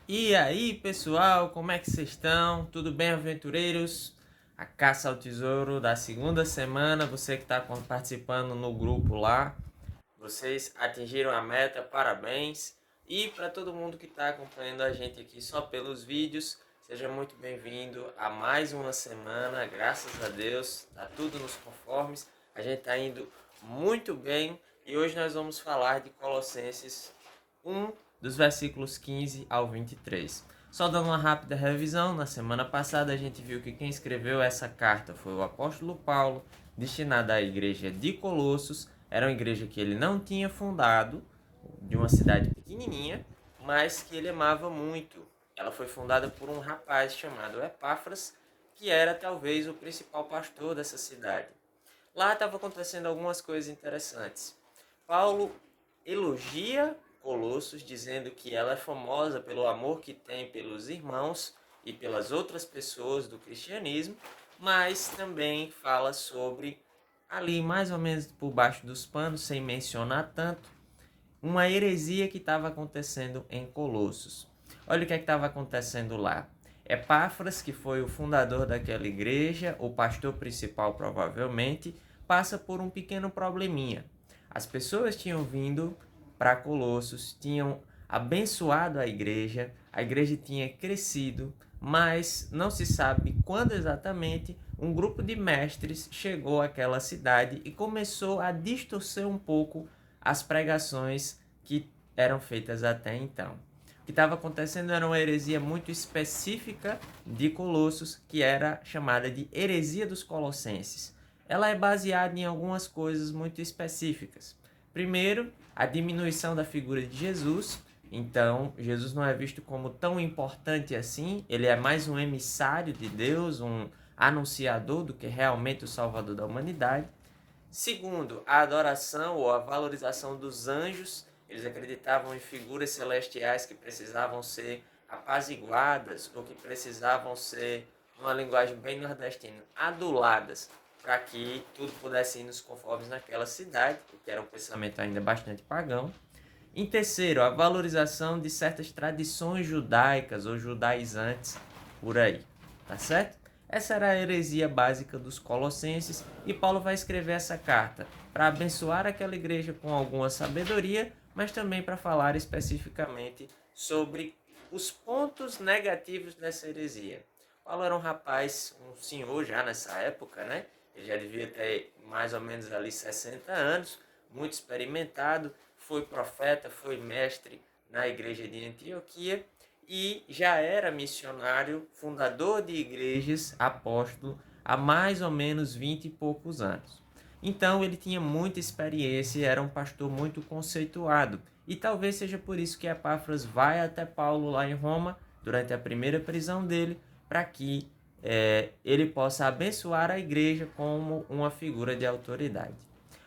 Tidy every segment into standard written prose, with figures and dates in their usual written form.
E aí, pessoal, como é que vocês estão? Tudo bem, aventureiros? A caça ao tesouro da segunda semana, você que está participando no grupo lá, vocês atingiram a meta, parabéns. E para todo mundo que está acompanhando a gente aqui só pelos vídeos, seja muito bem-vindo a mais uma semana, graças a Deus, tá tudo nos conformes, a gente está indo muito bem e hoje nós vamos falar de Colossenses 1, dos versículos 15 ao 23. Só dando uma rápida revisão, na semana passada a gente viu que quem escreveu essa carta foi o apóstolo Paulo, destinada à igreja de Colossos. Era uma igreja que ele não tinha fundado, de uma cidade pequenininha, mas que ele amava muito. Ela foi fundada por um rapaz chamado Epáfras, que era talvez o principal pastor dessa cidade. Lá estava acontecendo algumas coisas interessantes. Paulo elogia Colossos, dizendo que ela é famosa pelo amor que tem pelos irmãos e pelas outras pessoas do cristianismo, mas também fala sobre, ali mais ou menos por baixo dos panos, sem mencionar tanto, uma heresia que estava acontecendo em Colossos. Olha o que estava acontecendo lá. Epáfras, que foi o fundador daquela igreja, o pastor principal provavelmente, passa por um pequeno probleminha. As pessoas tinham vindo para Colossos, tinham abençoado a igreja tinha crescido, mas não se sabe quando exatamente um grupo de mestres chegou àquela cidade e começou a distorcer um pouco as pregações que eram feitas até então. O que estava acontecendo era uma heresia muito específica de Colossos, que era chamada de heresia dos colossenses. Ela é baseada em algumas coisas muito específicas. Primeiro, a diminuição da figura de Jesus. Então, Jesus não é visto como tão importante assim, ele é mais um emissário de Deus, um anunciador do que realmente o salvador da humanidade. Segundo, a adoração ou a valorização dos anjos. Eles acreditavam em figuras celestiais que precisavam ser apaziguadas ou que precisavam ser, numa linguagem bem nordestina, aduladas para que tudo pudesse ir nos conformes naquela cidade, que era um pensamento ainda bastante pagão. Em terceiro, a valorização de certas tradições judaicas ou judaizantes por aí, tá certo? Essa era a heresia básica dos colossenses e Paulo vai escrever essa carta para abençoar aquela igreja com alguma sabedoria, mas também para falar especificamente sobre os pontos negativos dessa heresia. Paulo era um rapaz, um senhor já nessa época, né? Ele já devia ter mais ou menos ali 60 anos, muito experimentado, foi profeta, foi mestre na igreja de Antioquia e já era missionário, fundador de igrejas, apóstolo, há mais ou menos 20 e poucos anos. Então ele tinha muita experiência e era um pastor muito conceituado. E talvez seja por isso que Epáfras vai até Paulo lá em Roma, durante a primeira prisão dele, para que ele possa abençoar a igreja como uma figura de autoridade.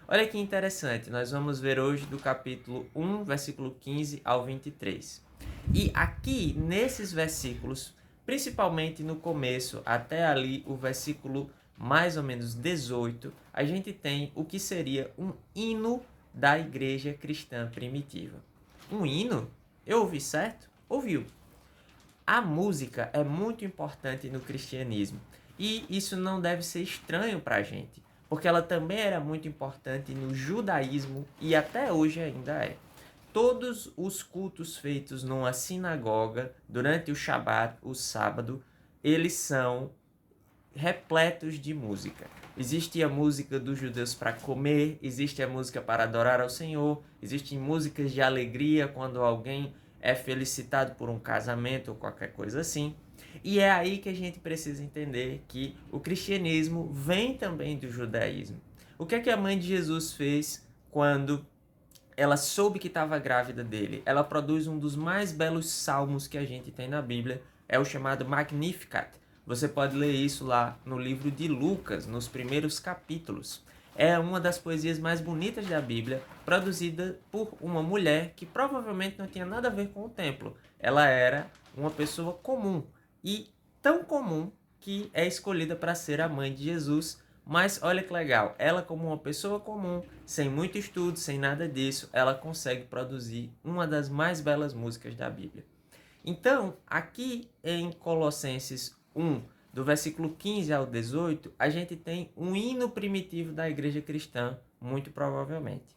Olha que interessante, nós vamos ver hoje do capítulo 1, versículo 15 ao 23. E aqui, nesses versículos, principalmente no começo, até ali o versículo mais ou menos 18, a gente tem o que seria um hino da igreja cristã primitiva. Um hino? Eu ouvi certo? Ouviu. A música é muito importante no cristianismo e isso não deve ser estranho para a gente, porque ela também era muito importante no judaísmo e até hoje ainda é. Todos os cultos feitos numa sinagoga durante o Shabat, o sábado, eles são repletos de música. Existe a música dos judeus para comer, existe a música para adorar ao Senhor, existem músicas de alegria quando alguém é felicitado por um casamento ou qualquer coisa assim. E é aí que a gente precisa entender que o cristianismo vem também do judaísmo. O que é que a mãe de Jesus fez quando ela soube que estava grávida dele? Ela produz um dos mais belos salmos que a gente tem na Bíblia, é o chamado Magnificat. Você pode ler isso lá no livro de Lucas, nos primeiros capítulos. É uma das poesias mais bonitas da Bíblia, produzida por uma mulher que provavelmente não tinha nada a ver com o templo. Ela era uma pessoa comum e tão comum que é escolhida para ser a mãe de Jesus. Mas olha que legal, ela como uma pessoa comum, sem muito estudo, sem nada disso, ela consegue produzir uma das mais belas músicas da Bíblia. Então, aqui em Colossenses 1, do versículo 15 ao 18, a gente tem um hino primitivo da igreja cristã, muito provavelmente.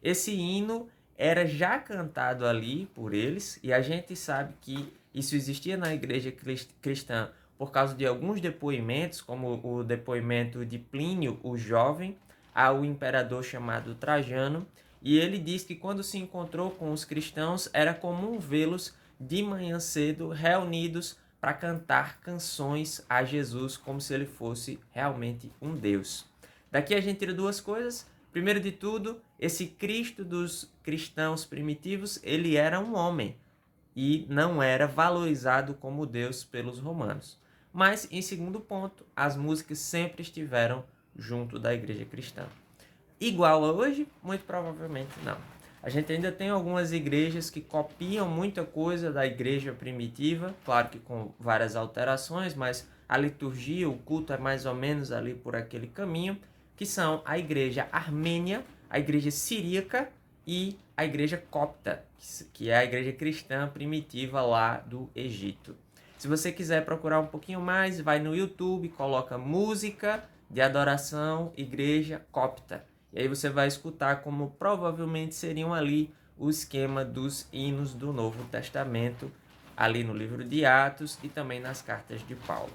Esse hino era já cantado ali por eles, e a gente sabe que isso existia na igreja cristã por causa de alguns depoimentos, como o depoimento de Plínio, o jovem, ao imperador chamado Trajano, e ele diz que quando se encontrou com os cristãos, era comum vê-los de manhã cedo reunidos para cantar canções a Jesus como se ele fosse realmente um Deus. Daqui a gente tira duas coisas. Primeiro de tudo, esse Cristo dos cristãos primitivos, ele era um homem e não era valorizado como Deus pelos romanos. Mas, em segundo ponto, as músicas sempre estiveram junto da igreja cristã. Igual a hoje? Muito provavelmente não. A gente ainda tem algumas igrejas que copiam muita coisa da igreja primitiva, claro que com várias alterações, mas a liturgia, o culto é mais ou menos ali por aquele caminho, que são a igreja armênia, a igreja siríaca e a igreja copta, que é a igreja cristã primitiva lá do Egito. Se você quiser procurar um pouquinho mais, vai no YouTube, coloca música de adoração igreja copta. E aí você vai escutar como provavelmente seriam ali o esquema dos hinos do Novo Testamento, ali no livro de Atos e também nas cartas de Paulo.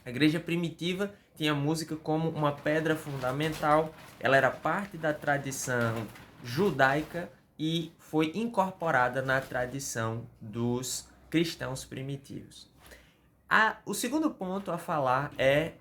A igreja primitiva tinha a música como uma pedra fundamental, ela era parte da tradição judaica e foi incorporada na tradição dos cristãos primitivos. O segundo ponto a falar é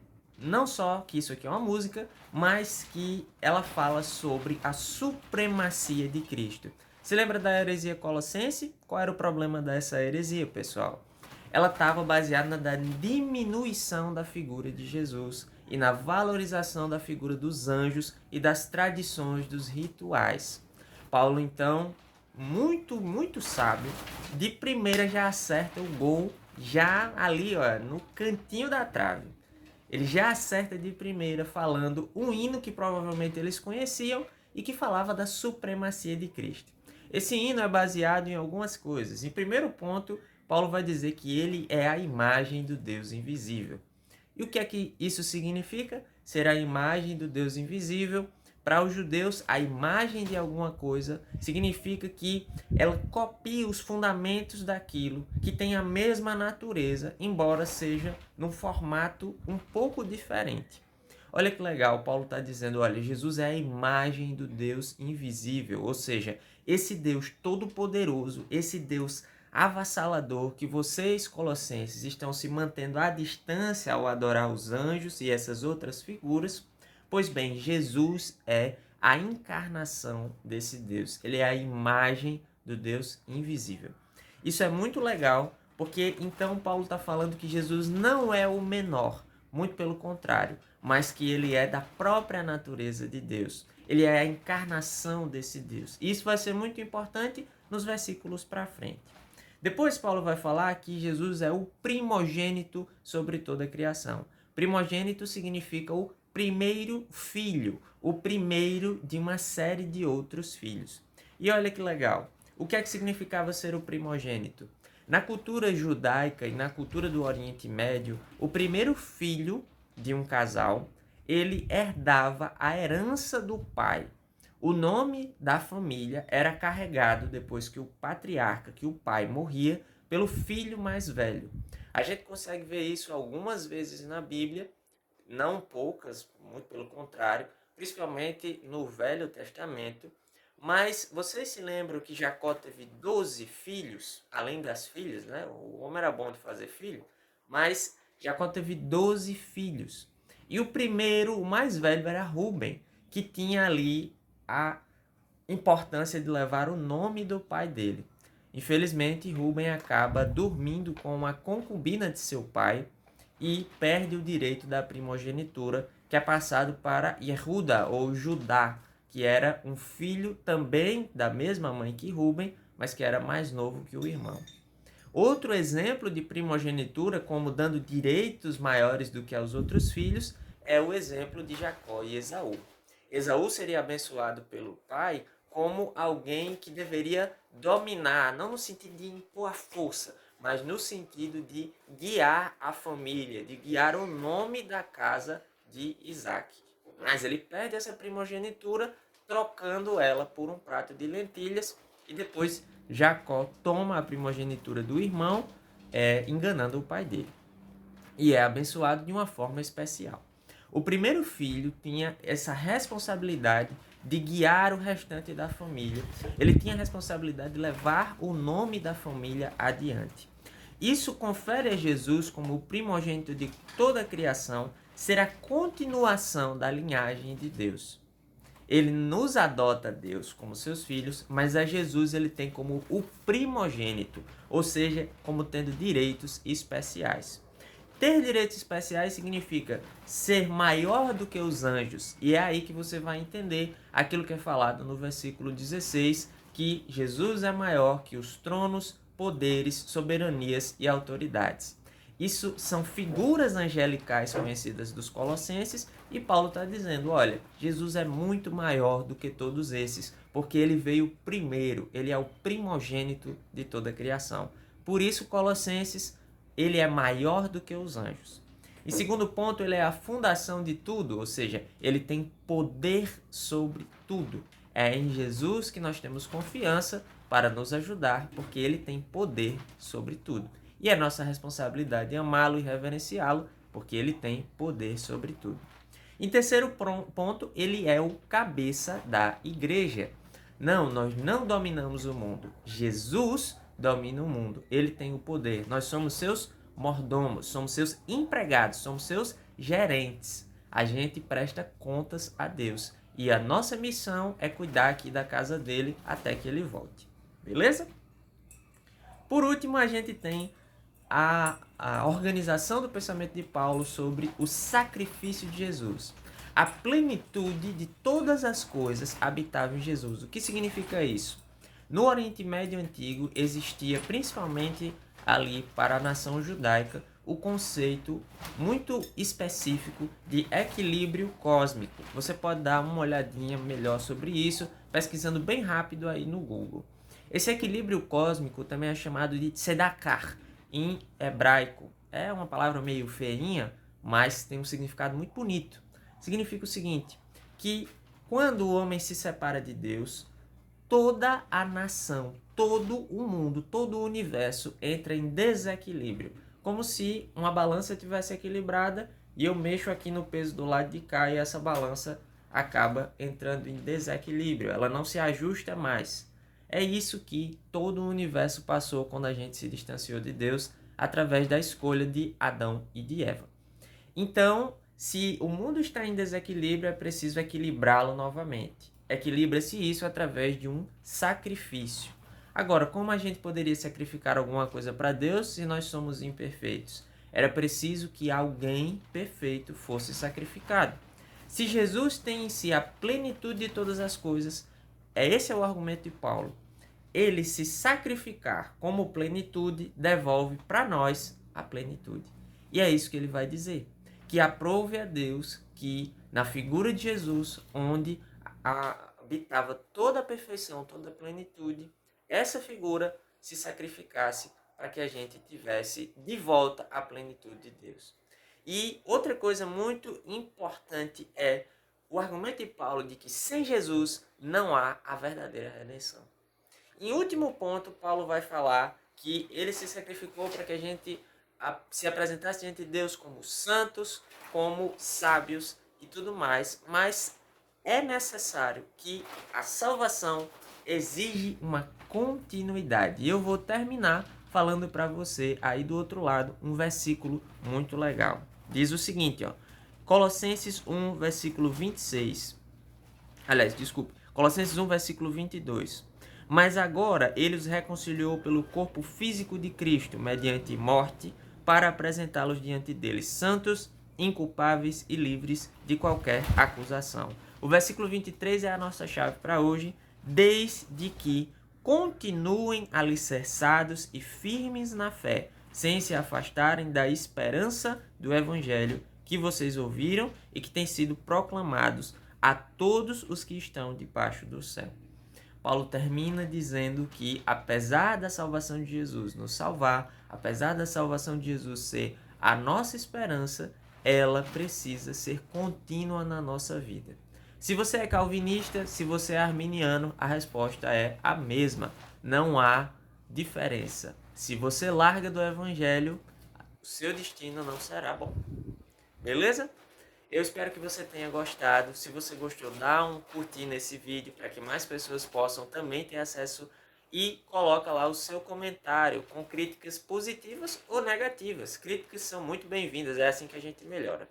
não só que isso aqui é uma música, mas que ela fala sobre a supremacia de Cristo. Se lembra da heresia colossense? Qual era o problema dessa heresia, pessoal? Ela estava baseada na diminuição da figura de Jesus e na valorização da figura dos anjos e das tradições dos rituais. Paulo, então, muito sábio, de primeira já acerta o gol, já ali, ó, no cantinho da trave. Ele já acerta de primeira falando um hino que provavelmente eles conheciam e que falava da supremacia de Cristo. Esse hino é baseado em algumas coisas. Em primeiro ponto, Paulo vai dizer que ele é a imagem do Deus invisível. E o que é que isso significa? Ser a imagem do Deus invisível. Para os judeus, a imagem de alguma coisa significa que ela copia os fundamentos daquilo que tem a mesma natureza, embora seja num formato um pouco diferente. Olha que legal, Paulo está dizendo, olha, Jesus é a imagem do Deus invisível, ou seja, esse Deus todo-poderoso, esse Deus avassalador que vocês, colossenses, estão se mantendo à distância ao adorar os anjos e essas outras figuras. Pois bem, Jesus é a encarnação desse Deus. Ele é a imagem do Deus invisível. Isso é muito legal, porque então Paulo está falando que Jesus não é o menor, muito pelo contrário, mas que ele é da própria natureza de Deus. Ele é a encarnação desse Deus. Isso vai ser muito importante nos versículos para frente. Depois Paulo vai falar que Jesus é o primogênito sobre toda a criação. Primogênito significa o primeiro filho, o primeiro de uma série de outros filhos. E olha que legal, o que é que significava ser o primogênito? Na cultura judaica e na cultura do Oriente Médio, o primeiro filho de um casal, ele herdava a herança do pai. O nome da família era carregado depois que o patriarca, que o pai morria, pelo filho mais velho. A gente consegue ver isso algumas vezes na Bíblia, não poucas, muito pelo contrário, principalmente no Velho Testamento. Mas vocês se lembram que Jacó teve 12 filhos, além das filhas, né? O homem era bom de fazer filho, mas Jacó teve 12 filhos. E o primeiro, o mais velho, era Rúben, que tinha ali a importância de levar o nome do pai dele. Infelizmente, Rúben acaba dormindo com a concubina de seu pai e perde o direito da primogenitura, que é passado para Yehuda ou Judá, que era um filho também da mesma mãe que Rúben, mas que era mais novo que o irmão. Outro exemplo de primogenitura, como dando direitos maiores do que aos outros filhos, é o exemplo de Jacó e Esaú. Esaú seria abençoado pelo pai como alguém que deveria dominar, não no sentido de impor a força, mas no sentido de guiar a família, de guiar o nome da casa de Isaac. Mas ele perde essa primogenitura trocando ela por um prato de lentilhas e depois Jacó toma a primogenitura do irmão, enganando o pai dele. E é abençoado de uma forma especial. O primeiro filho tinha essa responsabilidade de guiar o restante da família. Ele tinha a responsabilidade de levar o nome da família adiante. Isso confere a Jesus como o primogênito de toda a criação, ser a continuação da linhagem de Deus. Ele nos adota Deus como seus filhos, mas a Jesus ele tem como o primogênito, ou seja, como tendo direitos especiais. Ter direitos especiais significa ser maior do que os anjos. E é aí que você vai entender aquilo que é falado no versículo 16, que Jesus é maior que os tronos, poderes, soberanias e autoridades. Isso são figuras angelicais conhecidas dos Colossenses e Paulo está dizendo, olha, Jesus é muito maior do que todos esses, porque ele veio primeiro, ele é o primogênito de toda a criação. Por isso, Colossenses, ele é maior do que os anjos. E segundo ponto, ele é a fundação de tudo, ou seja, ele tem poder sobre tudo. É em Jesus que nós temos confiança para nos ajudar, porque ele tem poder sobre tudo. E é nossa responsabilidade amá-lo e reverenciá-lo, porque ele tem poder sobre tudo. Em terceiro ponto, ele é o cabeça da igreja. Não, nós não dominamos o mundo. Jesus domina o mundo. Ele tem o poder. Nós somos seus mordomos, somos seus empregados, somos seus gerentes. A gente presta contas a Deus. E a nossa missão é cuidar aqui da casa dele até que ele volte. Beleza? Por último, a gente tem a organização do pensamento de Paulo sobre o sacrifício de Jesus. A plenitude de todas as coisas habitava em Jesus. O que significa isso? No Oriente Médio Antigo existia principalmente ali para a nação judaica o conceito muito específico de equilíbrio cósmico. Você pode dar uma olhadinha melhor sobre isso pesquisando bem rápido aí no Google. Esse equilíbrio cósmico também é chamado de tzedakah em hebraico. É uma palavra meio feinha, mas tem um significado muito bonito. Significa o seguinte, que quando o homem se separa de Deus, toda a nação, todo o mundo, todo o universo entra em desequilíbrio. Como se uma balança tivesse equilibrada e eu mexo aqui no peso do lado de cá e essa balança acaba entrando em desequilíbrio. Ela não se ajusta mais. É isso que todo o universo passou quando a gente se distanciou de Deus através da escolha de Adão e de Eva. Então, se o mundo está em desequilíbrio, é preciso equilibrá-lo novamente. Equilibra-se isso através de um sacrifício. Agora, como a gente poderia sacrificar alguma coisa para Deus se nós somos imperfeitos? Era preciso que alguém perfeito fosse sacrificado. Se Jesus tem em si a plenitude de todas as coisas, esse é o argumento de Paulo. Ele se sacrificar como plenitude devolve para nós a plenitude. E é isso que ele vai dizer. Que aprove a Deus que na figura de Jesus, onde habitava toda a perfeição, toda a plenitude, essa figura se sacrificasse para que a gente tivesse de volta a plenitude de Deus. E outra coisa muito importante é o argumento de Paulo de que sem Jesus não há a verdadeira redenção. Em último ponto, Paulo vai falar que ele se sacrificou para que a gente se apresentasse diante de Deus como santos, como sábios e tudo mais, mas é necessário que a salvação exige uma continuidade. E eu vou terminar falando para você aí do outro lado um versículo muito legal. Diz o seguinte, ó, Colossenses 1, versículo 26. Aliás, desculpe, Colossenses 1, versículo 22. Mas agora ele os reconciliou pelo corpo físico de Cristo, mediante morte, para apresentá-los diante dele, santos, inculpáveis e livres de qualquer acusação. O versículo 23 é a nossa chave para hoje, desde que continuem alicerçados e firmes na fé, sem se afastarem da esperança do evangelho que vocês ouviram e que tem sido proclamados a todos os que estão debaixo do céu. Paulo termina dizendo que, apesar da salvação de Jesus nos salvar, apesar da salvação de Jesus ser a nossa esperança, ela precisa ser contínua na nossa vida. Se você é calvinista, se você é arminiano, a resposta é a mesma. Não há diferença. Se você larga do evangelho, o seu destino não será bom. Beleza? Eu espero que você tenha gostado. Se você gostou, dá um curtir nesse vídeo para que mais pessoas possam também ter acesso e coloca lá o seu comentário com críticas positivas ou negativas. Críticas são muito bem-vindas, é assim que a gente melhora.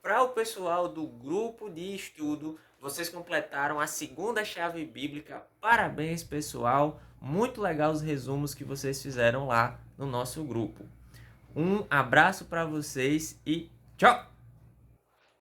Para o pessoal do grupo de estudo, vocês completaram a segunda chave bíblica. Parabéns, pessoal. Muito legal os resumos que vocês fizeram lá no nosso grupo. Um abraço para vocês e tchau!